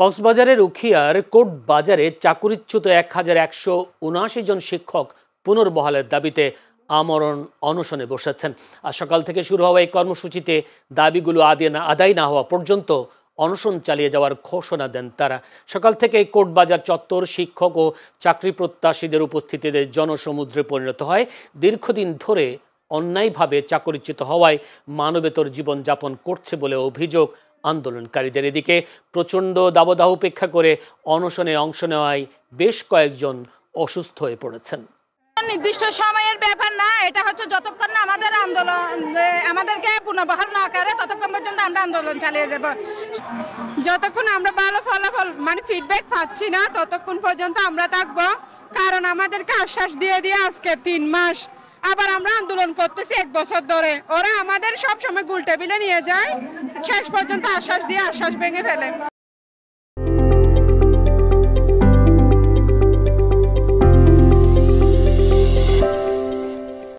কক্সবাজারের উখিয়ার কোট বাজারে চাকুরিচ্যুত 1179 জন শিক্ষক পুনর্বহালের দাবিতে আমরণ অনশনে বসেছেন। আর সকাল থেকে শুরু হওয়া এই কর্মসূচিতে দাবিগুলো আদায় না হওয়া পর্যন্ত অনশন চালিয়ে যাওয়ার ঘোষণা দেন তারা। সকাল থেকে কোট বাজার চত্বর শিক্ষক ও চাকরি প্রত্যাশীদের উপস্থিতিতে জনসমুদ্রে পরিণত হয়। দীর্ঘদিন ধরে অন্যায়ভাবে চাকরিচ্যুত হওয়ায় মানবেতর জীবনযাপন করছে বলে অভিযোগ আন্দোলনকারীদের। এদিকে প্রচণ্ড দাবদাহ উপেক্ষা করে অনশনে অংশ নেওয়ায় বেশ কয়েকজন অসুস্থ হয়ে পড়েছেন। নির্দিষ্ট সময়ের ব্যাপার না, এটা হচ্ছে যতক্ষণ না আমাদের আন্দোলন আমাদেরকে পুনর্বহাল না করে ততক্ষণ পর্যন্ত আমরা আন্দোলন চালিয়ে যাব। যতক্ষণ আমরা ভালো ফলাফল ফিডব্যাক পাচ্ছি না ততক্ষণ পর্যন্ত আমরা থাকবো। কারণ আমাদেরকে আশ্বাস দিয়ে আজকে 3 মাস, আবার আমরা আন্দোলন করতেছি 1 বছর ধরে। ওরা আমাদের সব সময় গুল টেবিলে নিয়ে যায়, শেষ পর্যন্ত আশ্বাস দিয়ে আশ্বাস ভেঙে ফেলে।